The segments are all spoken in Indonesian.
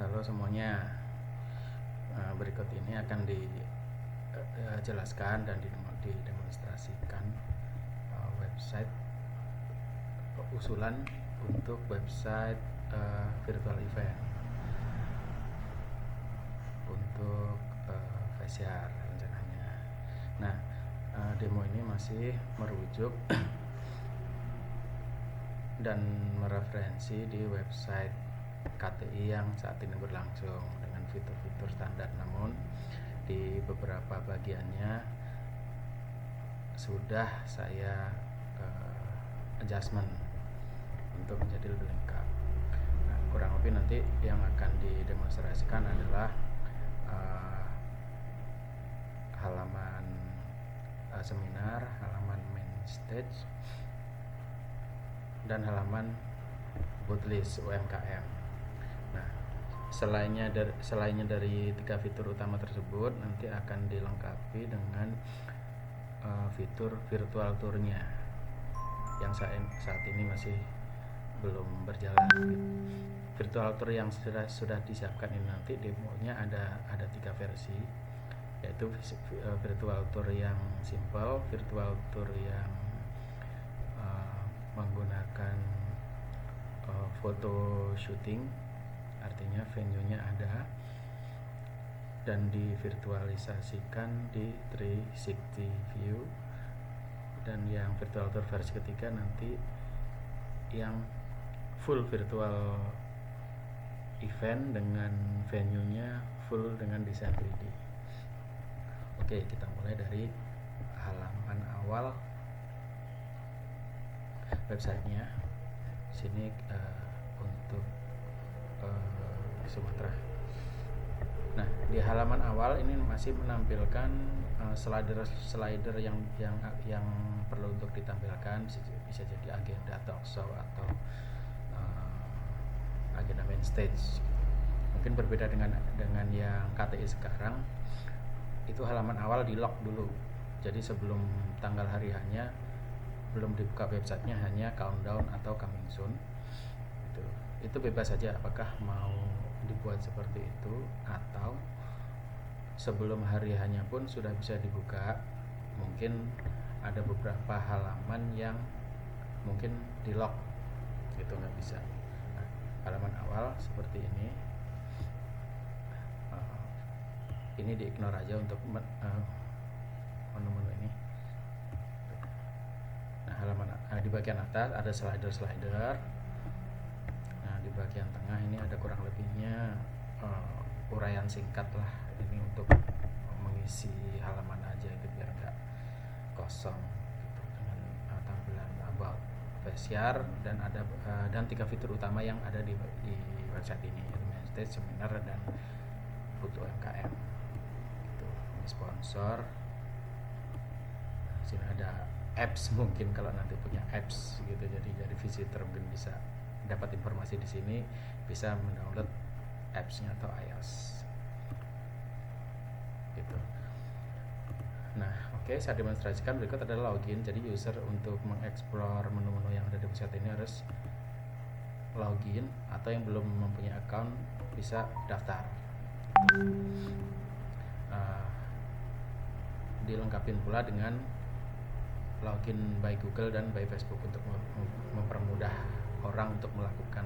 Halo semuanya. Berikut ini akan dijelaskan dan didemonstrasikan website usulan untuk website virtual event untuk VCR rencananya. Nah, demo ini masih merujuk dan mereferensi di website KTI yang saat ini berlangsung dengan fitur-fitur standar, namun di beberapa bagiannya sudah saya adjustment untuk menjadi lebih lengkap. Nah, kurang lebih nanti yang akan didemonstrasikan adalah halaman seminar, halaman main stage, dan halaman booth list UMKM. Nah, selainnya dari 3 fitur utama tersebut, nanti akan dilengkapi dengan fitur virtual tournya yang saat ini masih belum berjalan. Virtual tour yang sudah disiapkan ini nanti demonya ada 3 versi, yaitu virtual tour yang simple, virtual tour yang menggunakan foto shooting, artinya venue-nya ada dan divirtualisasikan di 360 view, dan yang virtual tour versi ketiga nanti yang full virtual event dengan venue-nya full dengan desain 3D. Oke, kita mulai dari halaman awal websitenya. Sini untuk Sumatera. Nah, di halaman awal ini masih menampilkan slider yang perlu untuk ditampilkan, bisa jadi agenda talk show atau agenda main stage. Mungkin berbeda dengan yang KTI sekarang, itu halaman awal di lock dulu. Jadi sebelum tanggal hari hanya belum dibuka websitenya, hanya countdown atau coming soon. Itu bebas saja apakah mau dibuat seperti itu atau sebelum hari hanya pun sudah bisa dibuka. Mungkin ada beberapa halaman yang mungkin di lock, itu nggak bisa. Nah, halaman awal seperti ini di-ignore aja untuk menu-menu ini. Nah, halaman di bagian atas ada slider. Nah, di bagian tengah ini ada kurang lebihnya uraian singkat lah, ini untuk mengisi halaman aja gitu biar nggak kosong gitu, dengan tampilan about VCR dan ada 3 fitur utama yang ada di website ini, yaitu main stage, seminar, dan booth UMKM gitu. Ini sponsor. Di sini ada apps, mungkin kalau nanti punya apps gitu, jadi visitor mungkin bisa dapat informasi di sini, bisa mendownload apps-nya atau iOS gitu. Nah, oke, saya demonstrasikan. Berikut adalah login. Jadi user untuk mengeksplor menu-menu yang ada di website ini harus login, atau yang belum mempunyai account bisa daftar. Dilengkapi pula dengan login by Google dan by Facebook untuk mempermudah orang untuk melakukan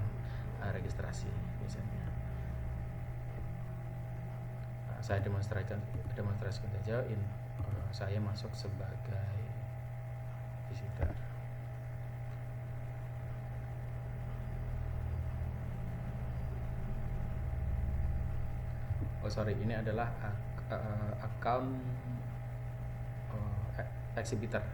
registrasi biasanya. Saya demonstrasikan saja. Saya masuk sebagai visitor. Ini adalah account exhibitor.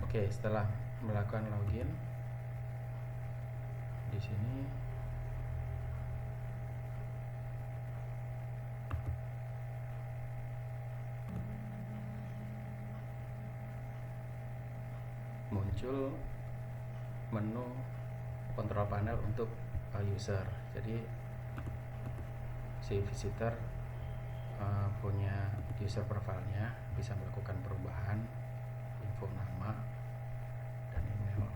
Oke, setelah melakukan login di sini muncul menu kontrol panel untuk user. Jadi si visitor punya user profile-nya, bisa melakukan perubahan info nama dan email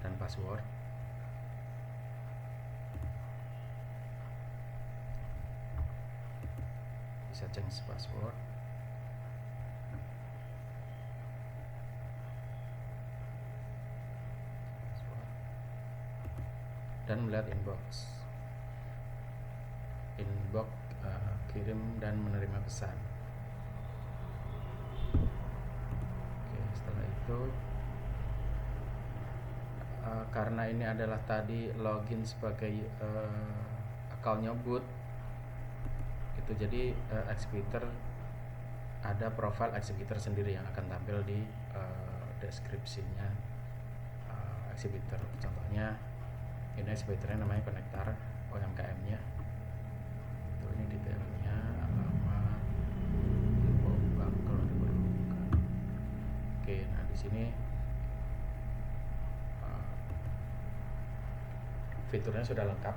dan password. Bisa change password. Dan melihat inbox kirim dan menerima pesan. Oke, setelah itu karena ini adalah tadi login sebagai account-nya boot itu, jadi exhibitor ada profile exhibitor sendiri yang akan tampil di deskripsinya exhibitor. Contohnya ini exhibitornya namanya konektor UMKM-nya. Itu ini detailnya, alamat, info bank kalau diperlukan. Oke, nah di sini fiturnya sudah lengkap.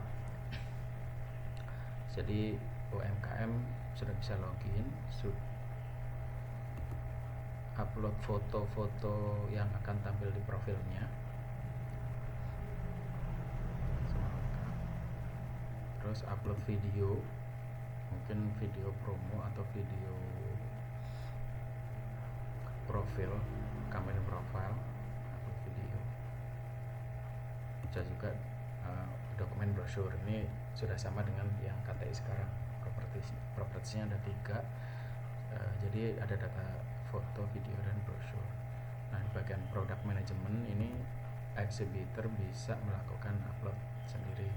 Jadi UMKM sudah bisa login, upload foto-foto yang akan tampil di profilnya. Terus upload video, mungkin video promo atau video profil, company profile, upload video. Bisa juga dokumen brosur. Ini sudah sama dengan yang KTI sekarang. Propertiesnya ada 3. Jadi ada data foto, video, dan brosur. Nah, di bagian product management ini exhibitor bisa melakukan upload sendiri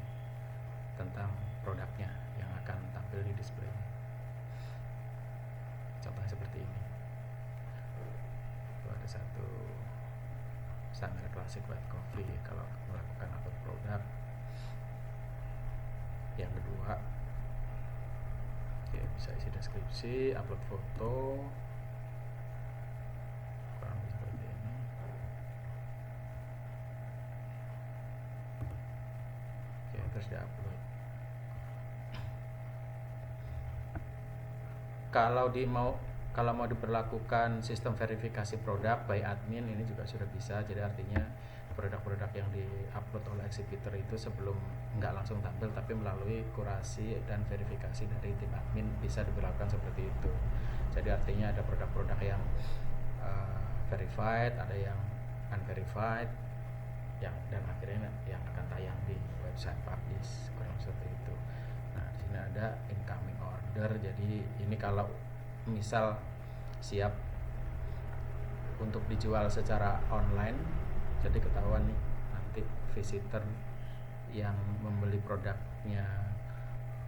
tentang produknya yang akan tampil di display. Contohnya seperti ini. Itu ada satu standar klasik white coffee kalau melakukan upload produk. Yang kedua, bisa isi deskripsi, upload foto, kurang lebih seperti ini. Terus di-upload. Kalau mau diberlakukan sistem verifikasi produk by admin, ini juga sudah bisa. Jadi artinya produk-produk yang di-upload oleh exhibitor itu sebelum nggak langsung tampil, tapi melalui kurasi dan verifikasi dari tim admin bisa diberlakukan seperti itu. Jadi artinya ada produk-produk yang verified, ada yang unverified, dan akhirnya yang akan tayang di website publish, kurang seperti itu. Nah, di sini ada incoming order. Jadi ini kalau misal siap untuk dijual secara online, jadi ketahuan nih nanti visitor yang membeli produknya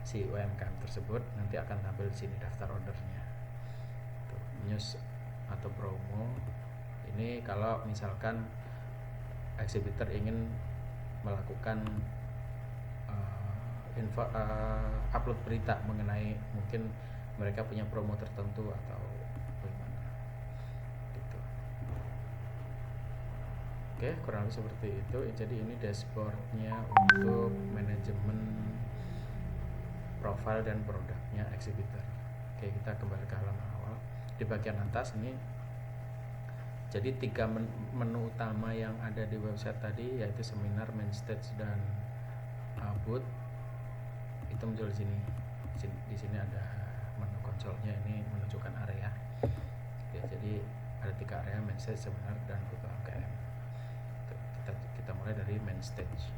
si UMKM tersebut nanti akan tampil di sini daftar ordernya. Tuh, news atau promo. Ini kalau misalkan exhibitor ingin melakukan upload berita mengenai mungkin mereka punya promo tertentu atau bagaimana gitu. Oke, kurang lebih seperti itu. Jadi ini dashboardnya untuk manajemen profile dan produknya exhibitor. Oke, kita kembali ke halaman awal. Di bagian atas ini, jadi 3 menu utama yang ada di website tadi, yaitu seminar, main stage, dan booth, itu muncul di sini. Di sini ada menu konsolnya, ini menunjukkan area. Ya, jadi ada 3 area: main stage, seminar, dan booth UMKM. Kita mulai dari main stage.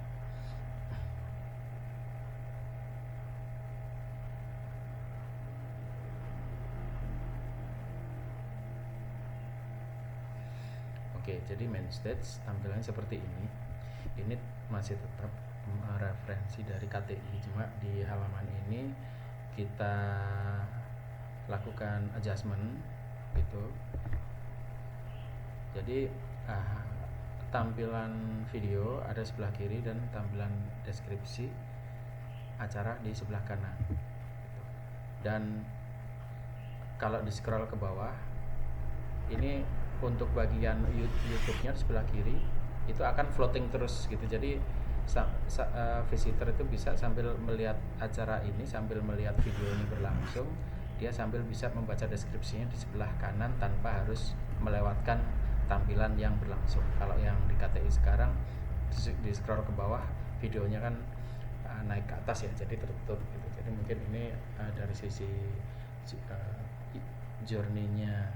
Oke, jadi main stage tampilannya seperti ini. Ini masih tetap referensi dari KTI, cuma di halaman ini kita lakukan adjustment gitu. Jadi tampilan video ada sebelah kiri dan tampilan deskripsi acara di sebelah kanan gitu. Dan kalau di scroll ke bawah, ini untuk bagian YouTube-nya di sebelah kiri, itu akan floating terus gitu. Jadi visitor itu bisa sambil melihat acara ini, sambil melihat video ini berlangsung, dia sambil bisa membaca deskripsinya di sebelah kanan tanpa harus melewatkan tampilan yang berlangsung. Kalau yang di KTI sekarang di scroll ke bawah, videonya kan naik ke atas ya, jadi tertutup gitu. Jadi mungkin ini dari sisi journey-nya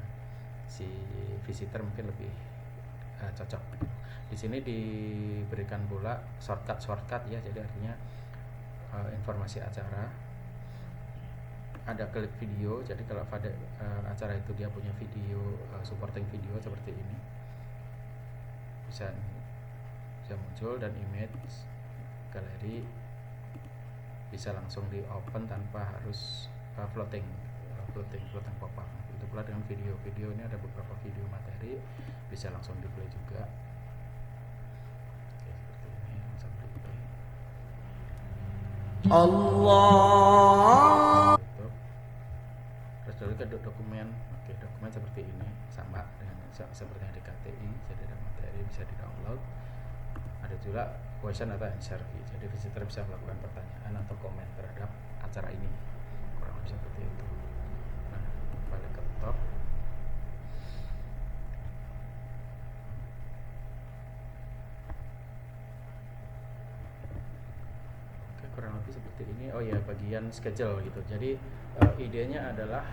si visitor mungkin lebih cocok. Di sini diberikan pula shortcut ya, jadi artinya informasi acara, ada klik video. Jadi kalau pada acara itu dia punya video, supporting video seperti ini, bisa muncul, dan image galeri bisa langsung di open tanpa harus floating pop up. Itu pula dengan video ini ada beberapa video materi, bisa langsung di play juga. Oke, seperti ini langsung di play. Allah. Terus dulu ke dokumen. Oke, dokumen seperti ini sama dengan seperti yang di KTI. Jadi ada materi bisa di download. Ada juga question atau answer, jadi visitor bisa melakukan pertanyaan atau komen terhadap acara ini, kurang lebih seperti itu. Nah, balik ke top. Oke, kurang lebih seperti ini. Oh ya, bagian schedule gitu. Jadi idenya adalah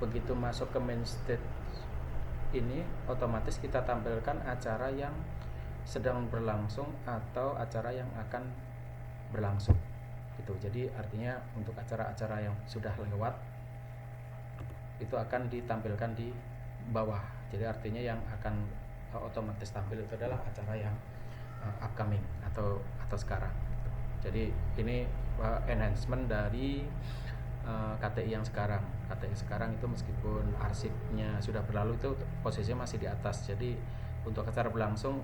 begitu masuk ke main stage ini, otomatis kita tampilkan acara yang sedang berlangsung atau acara yang akan berlangsung gitu. Jadi artinya untuk acara-acara yang sudah lewat itu akan ditampilkan di bawah. Jadi artinya yang akan otomatis tampil itu adalah acara yang upcoming atau sekarang gitu. Jadi ini enhancement dari KTI yang sekarang. KTI sekarang itu meskipun arsipnya sudah berlalu, itu posisinya masih di atas. Jadi untuk acara berlangsung,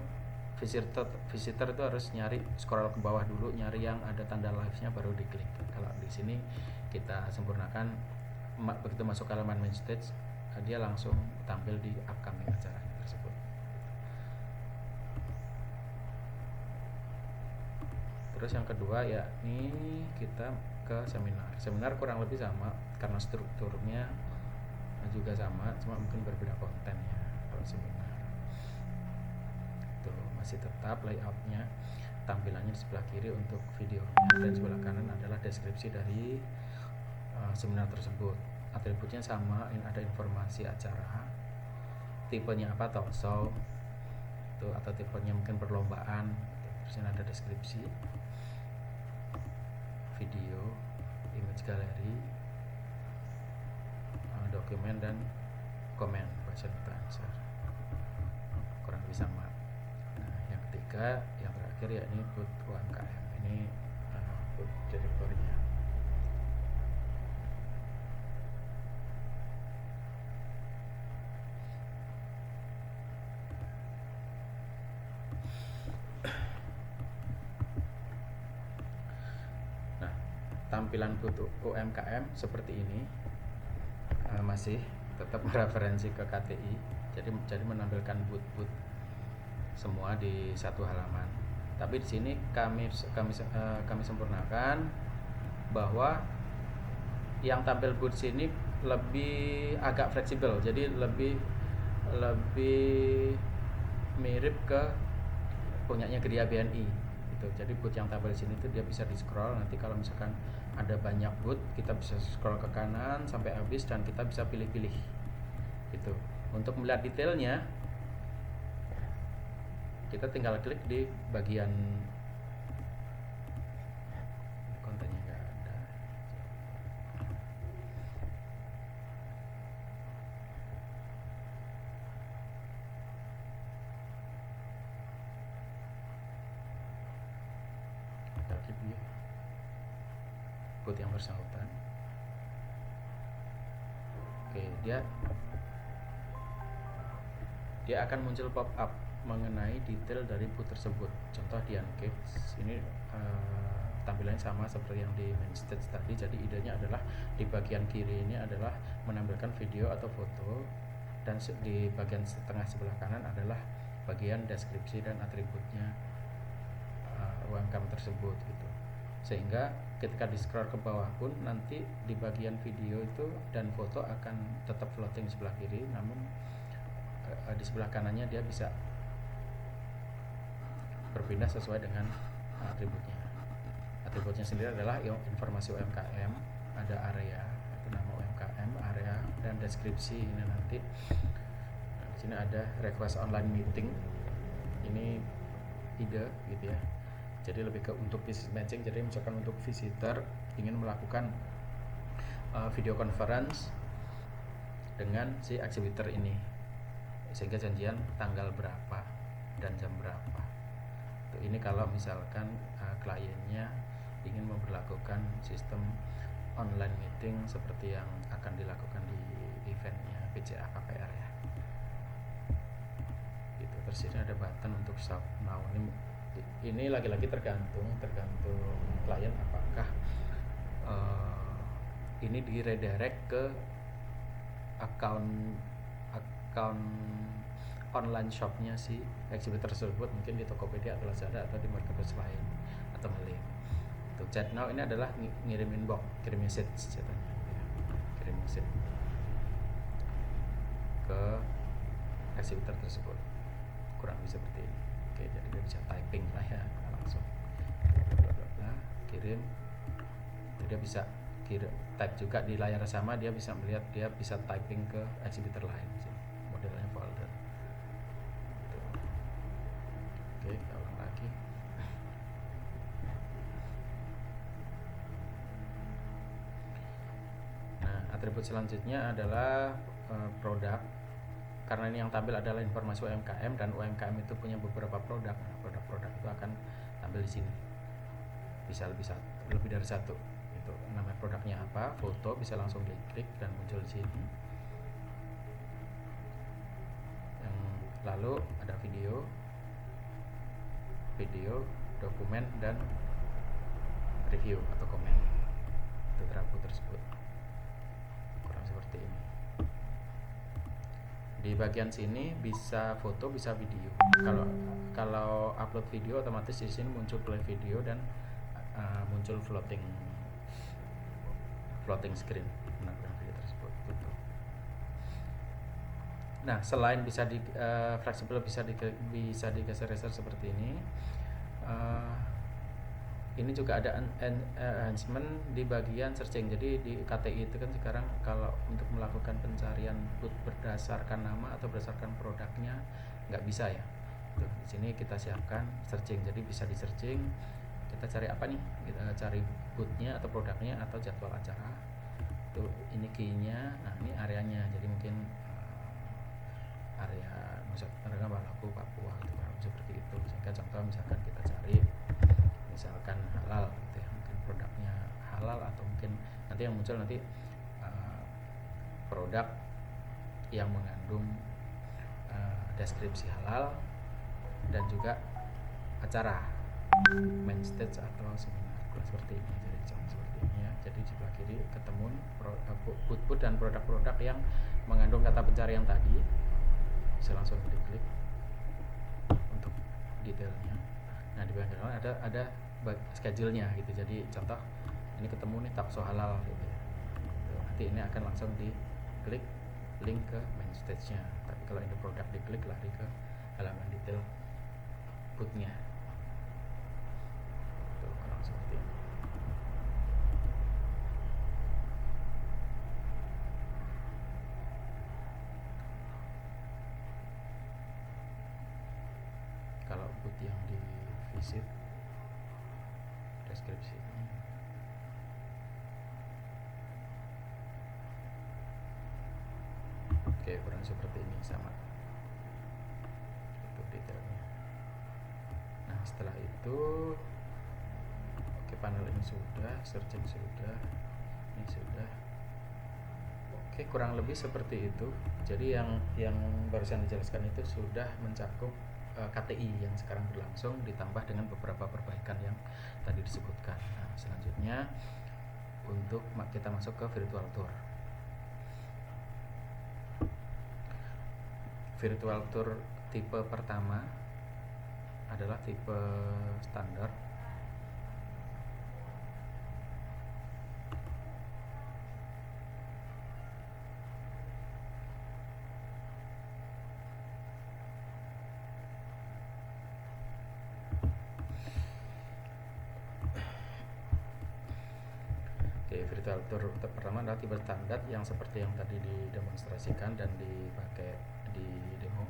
visitor itu harus nyari, scroll ke bawah dulu, nyari yang ada tanda live-nya baru diklik. Kalau di sini kita sempurnakan, begitu masuk ke halaman main stage, dia langsung tampil di upcoming acaranya tersebut. Terus yang kedua yakni kita ke seminar. Seminar kurang lebih sama karena strukturnya juga sama, cuma mungkin berbeda konten ya. Kalau seminar masih tetap layoutnya, tampilannya di sebelah kiri untuk videonya, dan sebelah kanan adalah deskripsi dari seminar tersebut. Atributnya sama, ada informasi acara, tipenya apa, talk show itu, atau tipenya mungkin perlombaan. Terus ada deskripsi, video, image galeri, dokumen, dan komen, question and answer. Kurang lebih sama. Yang terakhir yakni booth UMKM. Ini booth direktorinya. Nah, tampilan booth UMKM seperti ini masih tetap mereferensi ke KTI. Jadi menampilkan booth semua di satu halaman. Tapi di sini kami sempurnakan bahwa yang tampil booth sini lebih agak fleksibel. Jadi lebih mirip ke punyanya Gria BNI gitu. Jadi booth yang tampil di sini tuh dia bisa di scroll. Nanti kalau misalkan ada banyak booth, kita bisa scroll ke kanan sampai habis dan kita bisa pilih-pilih gitu. Untuk melihat detailnya, kita tinggal klik di bagian kontennya, nggak ada. Kita klik di booth yang bersangkutan. Oke, dia akan muncul pop up mengenai detail dari booth tersebut. Contoh di Uncaged ini tampilannya sama seperti yang di main stage tadi. Jadi idenya adalah di bagian kiri ini adalah menampilkan video atau foto, dan di bagian tengah sebelah kanan adalah bagian deskripsi dan atributnya UMKM tersebut gitu. Sehingga ketika di scroll ke bawah pun nanti di bagian video itu dan foto akan tetap floating sebelah kiri, namun di sebelah kanannya dia bisa berpindah sesuai dengan atributnya. Atributnya sendiri adalah informasi UMKM, ada area, itu nama UMKM, area, dan deskripsi ini nanti. Nah, di sini ada request online meeting, ini ide gitu ya. Jadi lebih ke untuk business matching. Jadi misalkan untuk visitor ingin melakukan video conference dengan si exhibitor ini, sehingga janjian tanggal berapa dan jam berapa. Ini kalau misalkan kliennya ingin memperlakukan sistem online meeting seperti yang akan dilakukan di eventnya PCA KPR ya. Gitu. Terus ini ada button untuk shop now. Ini lagi-lagi tergantung klien apakah ini di redirect ke akun online shopnya si exhibitor tersebut, mungkin di Tokopedia atau Lazada atau di marketplace lain atau nge-link. Untuk chat now ini adalah ngirim inbox, kirim message ceritanya, ya. Kirim message ke exhibitor tersebut, kurang lebih seperti ini. Oke, jadi dia bisa typing lah ya, langsung kirim. Jadi dia bisa type juga di layar sama, dia bisa melihat, dia bisa typing ke exhibitor lain. Modelnya folder. Oke, kita ulang lagi. Nah, atribut selanjutnya adalah produk. Karena ini yang tampil adalah informasi UMKM dan UMKM itu punya beberapa produk. Nah, produk-produk itu akan tampil di sini. Bisa lebih dari satu. Itu namanya produknya apa, foto bisa langsung diklik dan muncul di sini. Lalu ada video, dokumen, dan review atau komen. Itu atribut tersebut. Kurang seperti ini. Di bagian sini bisa foto, bisa video. Kalau upload video otomatis di sini muncul play video dan muncul floating screen penampilan video tersebut. Tutup. Nah, selain bisa fleksibel, bisa digeser-geser seperti ini. Ini juga ada enhancement di bagian searching. Jadi di KTI itu kan sekarang kalau untuk melakukan pencarian berdasarkan nama atau berdasarkan produknya nggak bisa ya. Tuh, di sini kita siapkan searching. Jadi bisa di searching, kita cari apa nih? Kita cari bootnya atau produknya atau jadwal acara. Tuh, ini key-nya. Nah, ini areanya. Jadi mungkin area misalkan Balaku, Papua gitu, seperti itu. Sehingga contoh misalkan kita cari misalkan halal gitu ya, mungkin produknya halal, atau mungkin nanti yang muncul nanti produk yang mengandung deskripsi halal dan juga acara main stage atau seminar seperti ini. Jadi contoh seperti ini ya. Jadi di sebelah kiri ketemu boot dan produk-produk yang mengandung kata pencarian tadi, bisa langsung diklik untuk detailnya. Nah, di bagian kanan ada schedule-nya gitu. Jadi contoh ini ketemu nih takso halal gitu ya. Nanti ini akan langsung diklik link ke main stage-nya. Tapi kalau ini produk diklik lari ke halaman detail bootnya. Tuh, kurang seperti ini. Kalau boot yang di visit deskripsi ini. Oke, kurang seperti ini sama. Itu detailnya. Nah, setelah itu oke, panel ini sudah, searching sudah, ini sudah. Oke, kurang lebih seperti itu. Jadi yang barusan dijelaskan itu sudah mencakup KTI yang sekarang berlangsung, ditambah dengan beberapa perbaikan yang tadi disebutkan. Nah, selanjutnya untuk kita masuk ke virtual tour. virtual tour tipe pertama adalah tipe standar. Virtual tour pertama adalah tipe standar yang seperti yang tadi didemonstrasikan dan dipakai di demo.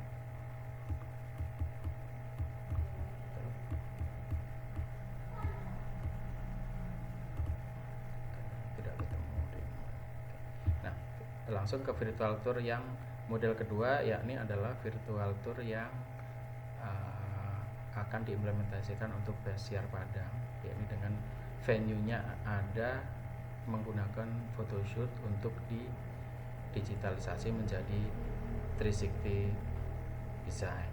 Tidak ketemu demo. Nah, langsung ke virtual tour yang model kedua, yakni adalah virtual tour yang akan diimplementasikan untuk Besiar Padang, yakni dengan venue-nya ada menggunakan photoshoot untuk digitalisasi menjadi 360 design.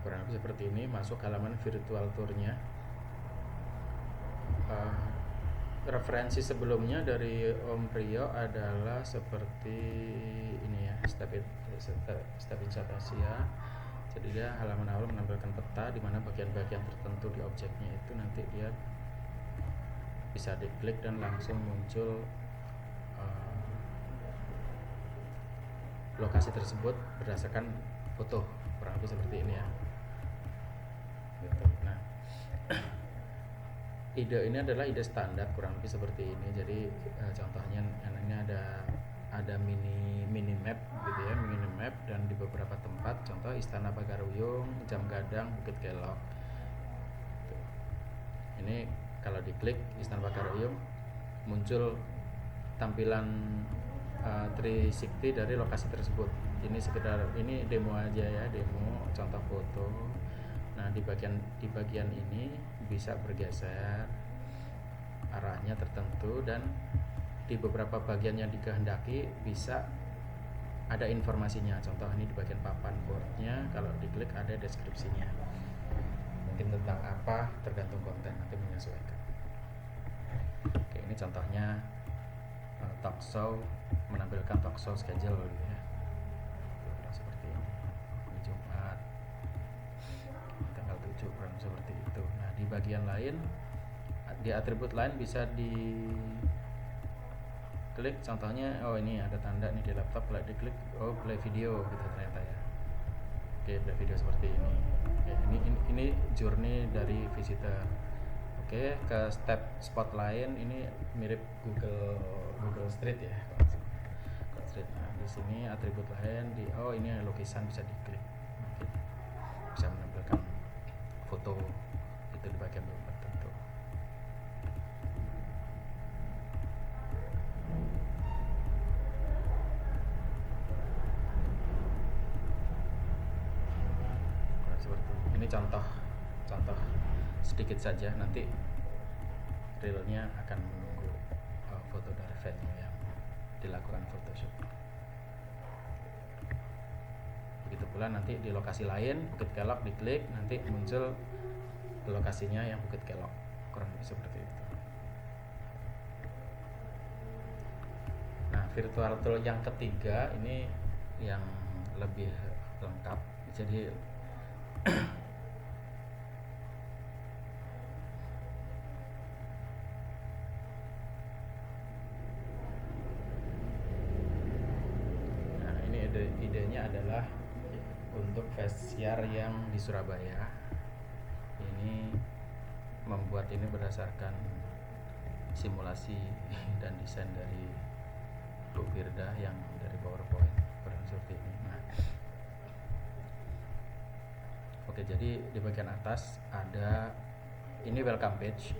Kurang lebih seperti ini. Masuk halaman virtual tournya. Referensi sebelumnya dari Om Priyo adalah seperti ini ya, Stepincat Asia. Jadi dia halaman awal menampilkan peta di mana bagian-bagian tertentu di objeknya itu nanti dia bisa diklik dan langsung muncul lokasi tersebut berdasarkan foto. Kurang lebih seperti ini ya. Gitu. Nah, ide ini adalah ide standar, kurang lebih seperti ini. Jadi contohnya ini ada mini map gitu ya, mini map, dan di beberapa tempat, contoh Istana Pagaruyung, Jam Gadang, Bukit Kelok. Tuh. Ini kalau diklik Istana Pagaruyung muncul tampilan 360 dari lokasi tersebut. Ini sekedar ini demo aja ya, demo contoh foto. Nah, di bagian ini bisa bergeser arahnya tertentu, dan di beberapa bagian yang dikehendaki bisa ada informasinya. Contoh ini di bagian papan boardnya, kalau diklik ada deskripsinya. Mungkin tentang apa, tergantung konten, nanti menyesuaikan. Oke, ini contohnya talk show, menampilkan talk show schedule gitu ya. Seperti ini. Ini Jumat tanggal 7, kurang seperti itu. Nah, di bagian lain, di atribut lain bisa diklik, contohnya ini ada tanda nih di laptop, kalau diklik play video gitu ternyata ya. Oke, play video seperti ini. Oke, ini journey dari visitor. Oke, ke step spot lain, ini mirip Google Street ya. Google Street. Nah, di sini atribut lain ini lukisan, bisa diklik. Oke. Bisa menampilkan foto itu di bagian tertentu. Seperti ini contoh sedikit saja, nanti realnya akan menunggu foto dari venue yang dilakukan photoshoot. Begitu pula nanti di lokasi lain, Bukit Kelok, diklik nanti muncul lokasinya yang Bukit Kelok, kurang lebih seperti itu. Nah, virtual tool yang ketiga ini yang lebih lengkap. Jadi idenya adalah untuk Besiar yang di Surabaya. Ini membuat ini berdasarkan simulasi dan desain dari Bu Firda yang dari PowerPoint, kurang seperti ini. Nah, oke, jadi di bagian atas ada ini welcome page.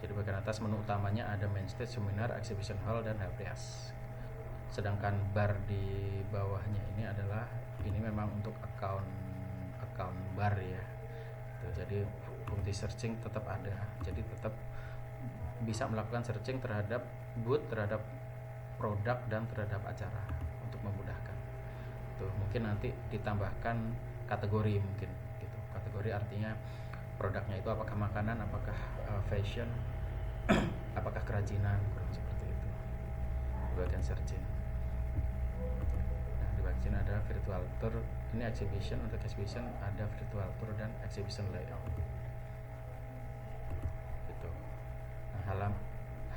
Jadi bagian atas menu utamanya ada main stage, seminar, exhibition hall, dan helpdesk. Sedangkan bar di bawah adalah ini memang untuk account bar ya. Jadi fungsi searching tetap ada, jadi tetap bisa melakukan searching terhadap booth, terhadap produk, dan terhadap acara untuk memudahkan. Tuh, mungkin nanti ditambahkan kategori mungkin gitu. Kategori artinya produknya itu apakah makanan, apakah fashion, apakah kerajinan, kurang seperti itu. Di bagian searching. Nah, di bagian sini ada virtual tour. Ini exhibition, untuk exhibition ada virtual tour dan exhibition layout. Gitu. Nah,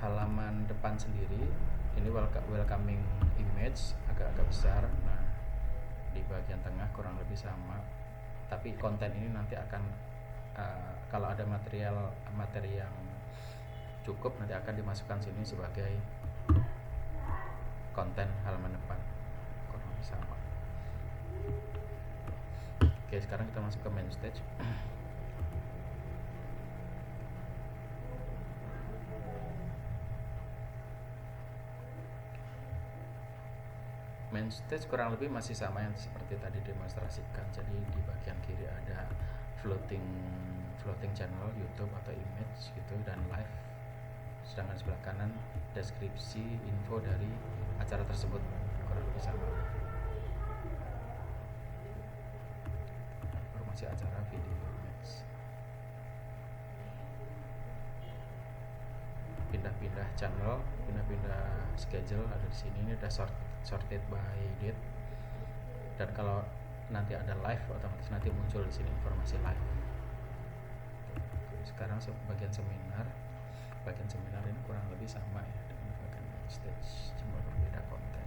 halaman depan sendiri ini welcoming image agak-agak besar. Nah, di bagian tengah kurang lebih sama. Tapi konten ini nanti akan kalau ada materi yang cukup nanti akan dimasukkan sini sebagai konten halaman depan. Kurang lebih sama. Oke, sekarang kita masuk ke main stage. Main stage kurang lebih masih sama yang seperti tadi demonstrasikan. Jadi di bagian kiri ada floating channel YouTube atau image gitu dan live. Sedangkan sebelah kanan deskripsi info dari acara tersebut, kurang lebih sama. Informasi acara, video, image. Pindah-pindah channel, pindah-pindah schedule ada di sini. Ini ada sorted by date. Dan kalau nanti ada live, otomatis nanti muncul di sini informasi live. Sekarang bagian seminar ini kurang lebih sama ya dengan bagian stage, cuma berbeda konten.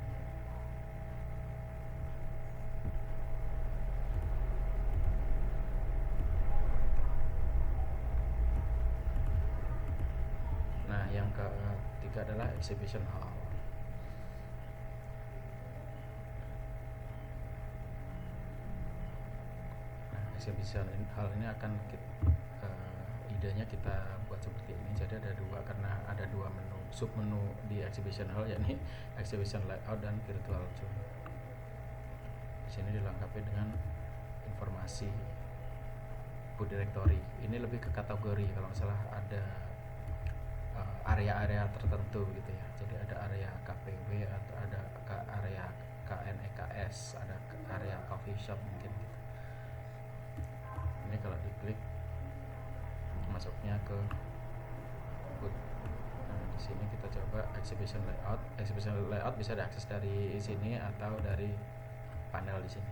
Nah, yang ketiga adalah exhibition hall. Nah, exhibition hall ini akan idenya kita buat seperti ini. Jadi ada dua, karena ada dua menu, sub menu di exhibition hall, yakni exhibition layout dan virtual tour. Di sini dilengkapi dengan informasi booth directory. Ini lebih ke kategori, kalau nggak salah ada area-area tertentu gitu ya. Jadi ada area KPW atau ada area KNEKS, ada area coffee shop mungkin gitu. Ini kalau diklik masuknya ke booth. Nah, di sini kita coba exhibition layout. Exhibition layout bisa diakses dari sini atau dari panel di sini.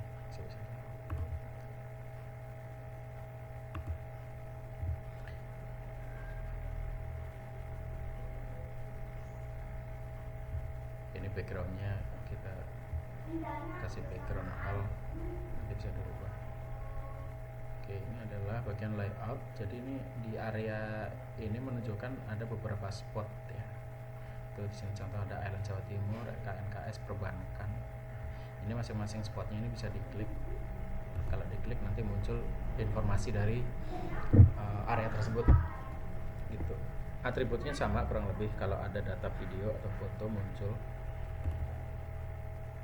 Ini backgroundnya kita kasih background hall, nanti bisa dirubah. Oke, ini adalah bagian layout. Jadi ini di area ini menunjukkan ada beberapa spot ya. Tuh di sini contoh ada Island Jawa Timur, KNKS, perbankan. Ini masing-masing spotnya ini bisa diklik. Kalau diklik nanti muncul informasi dari area tersebut. Gitu. Atributnya sama kurang lebih, kalau ada data video atau foto muncul,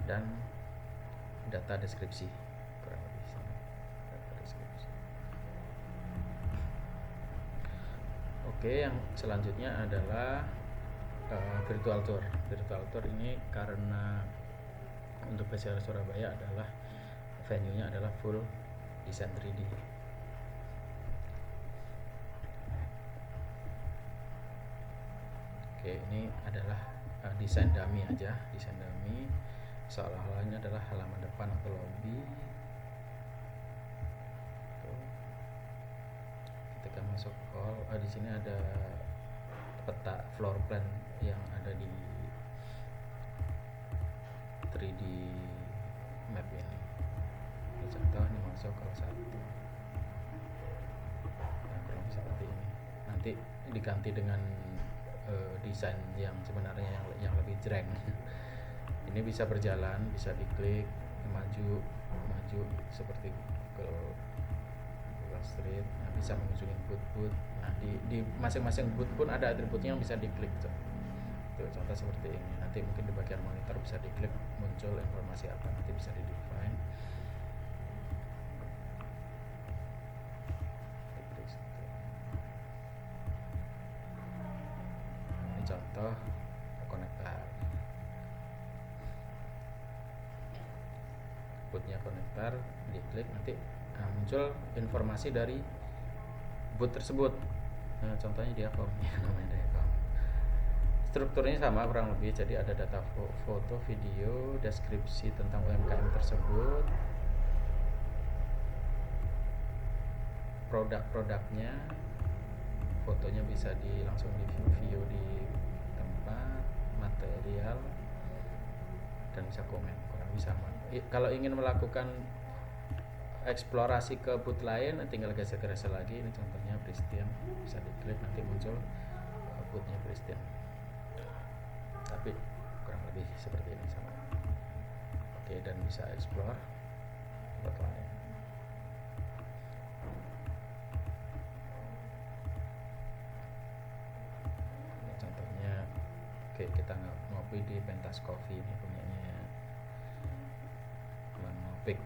dan data deskripsi kurang lebih sama. Data deskripsi. Oke, yang selanjutnya adalah virtual tour. Virtual tour ini karena untuk PCR Surabaya adalah venue-nya adalah full desain 3D. Oke, ini adalah desain dummy aja, desain dummy seolah-olah ini adalah halaman depan atau lobby. Tuh. Ketika masuk hall, di sini ada peta floor plan yang ada di 3D map ini. Ini contoh, ini masuk hall 1. Nah, kurang seperti ini. Nanti diganti dengan desain yang sebenarnya yang lebih jreng. Ini bisa berjalan, bisa diklik, maju seperti Google Street. Nah, bisa mengunjungi booth. Nah, di masing-masing booth pun ada atributnya yang bisa diklik tuh. Tuh, contoh seperti ini. Nanti mungkin di bagian monitor bisa diklik, muncul informasi apa, nanti bisa di define. Ini contoh konektor. Bootnya konektor, diklik nanti muncul informasi dari boot tersebut. Nah, contohnya Diacom ya, namanya Diacom. Strukturnya sama kurang lebih, jadi ada data foto, video, deskripsi tentang UMKM tersebut, produk-produknya, fotonya bisa langsung di view di tempat, material, dan bisa komen, kurang lebih sama. Kalau ingin melakukan eksplorasi ke boot lain, tinggal geser-geser lagi. Ini contohnya Pristine, bisa diklik nanti muncul bootnya Pristine, tapi kurang lebih seperti ini sama. Oke, dan bisa explore boot lain. Ini contohnya, oke, kita ngopi di Pentas Coffee, ini punyanya Manopik.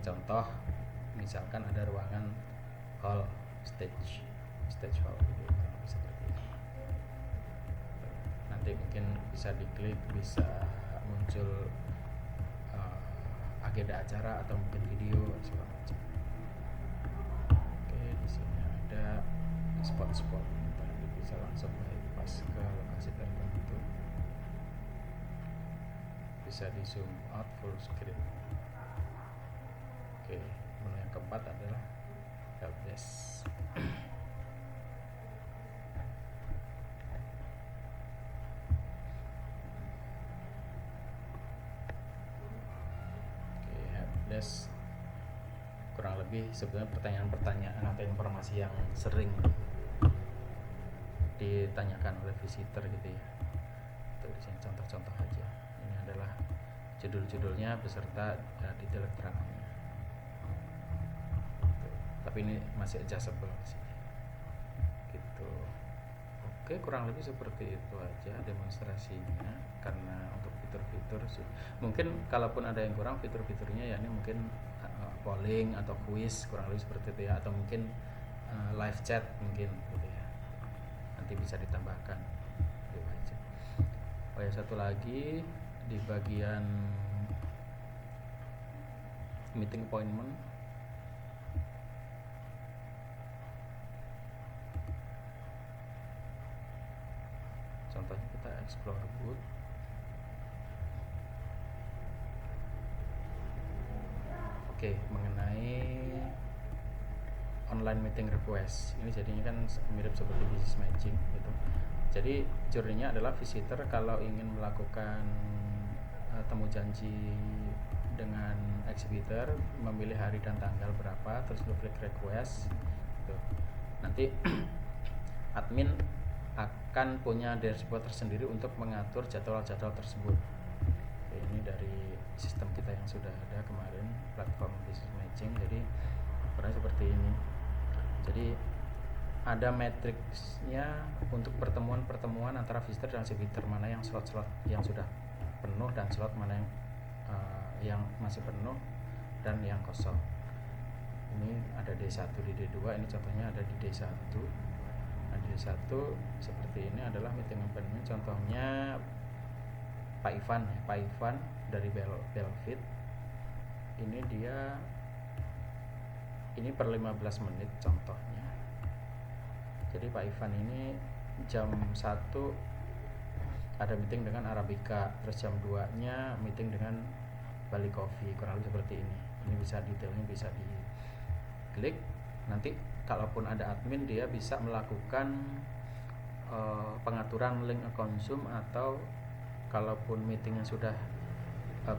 Contoh misalkan ada ruangan hall, stage hall gitu, seperti ini. Nanti mungkin bisa diklik, bisa muncul agenda acara atau mungkin video segala macam. Oke, di sini ada spot-spot, nanti bisa langsung bypass ke lokasi tertentu. Bisa di zoom out full screen. Oke, menu yang keempat adalah helpdesk. Oke, helpdesk kurang lebih sebenarnya pertanyaan-pertanyaan atau informasi yang sering ditanyakan oleh visitor gitu ya. Itu di sini contoh-contoh aja. Ini adalah judul-judulnya beserta detail keterangannya. Tapi ini masih adjustable sih gitu. Oke, kurang lebih seperti itu aja demonstrasinya. Karena untuk fitur-fitur sih mungkin kalaupun ada yang kurang fitur-fiturnya ya, ini mungkin polling atau quiz, kurang lebih seperti itu ya, atau mungkin live chat mungkin gitu ya, nanti bisa ditambahkan gitu aja. Oh ya, satu lagi di bagian meeting appointment, contohnya kita explore boot. Oke, mengenai online meeting request ini jadinya kan mirip seperti business matching gitu. Jadi journey-nya adalah visitor kalau ingin melakukan temu janji dengan exhibitor, memilih hari dan tanggal berapa, terus lu klik request gitu. Nanti admin akan punya dashboard tersendiri untuk mengatur jadwal-jadwal tersebut. Oke, ini dari sistem kita yang sudah ada kemarin, platform business matching. Jadi kurang seperti ini. Jadi ada matriksnya untuk pertemuan antara visitor dan exhibitor, mana yang slot-slot yang sudah penuh dan slot mana yang masih penuh dan yang kosong. Ini ada D1, di D2, ini contohnya ada di D1. Nah, di D1 seperti ini adalah meeting appointment, contohnya Pak Ivan dari Belfit. Ini dia, ini per 15 menit contohnya. Jadi Pak Ivan ini jam 1 ada meeting dengan Arabica, terus jam 2 nya meeting dengan Bali Coffee, kurang lebih seperti ini. Ini bisa detailnya bisa diklik. Nanti kalaupun ada admin, dia bisa melakukan pengaturan link konsum, atau kalaupun meetingnya sudah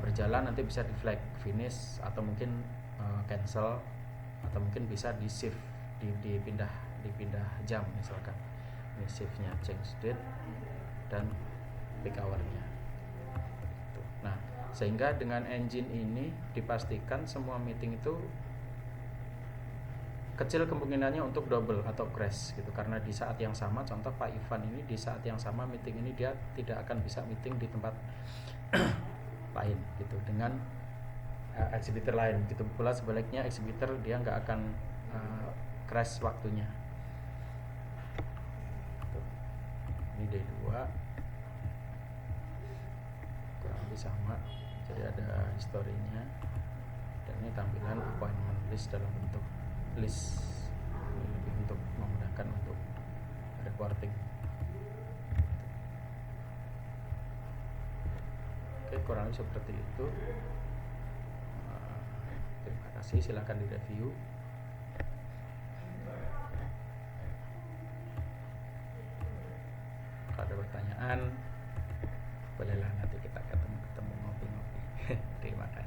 berjalan nanti bisa di flag finish, atau mungkin cancel, atau mungkin bisa di shift, dipindah jam misalkan. ini shiftnya, change date, dan peak hour-nya. Nah, sehingga dengan engine ini dipastikan semua meeting itu kecil kemungkinannya untuk double atau crash gitu, karena di saat yang sama, contoh Pak Ivan ini di saat yang sama meeting ini dia tidak akan bisa meeting di tempat lain gitu dengan exhibitor lain, gitu pula sebaliknya exhibitor dia nggak akan crash waktunya. Ini D2 kurang lebih sama, jadi ada historinya, dan ini tampilan appointment list dalam bentuk list, ini lebih untuk memudahkan untuk reporting. Oke, kurang lebih seperti itu. Terima kasih, silakan direview. Kalau ada pertanyaan bolehlah nanti kita ketemu ngopi-ngopi. Terima kasih.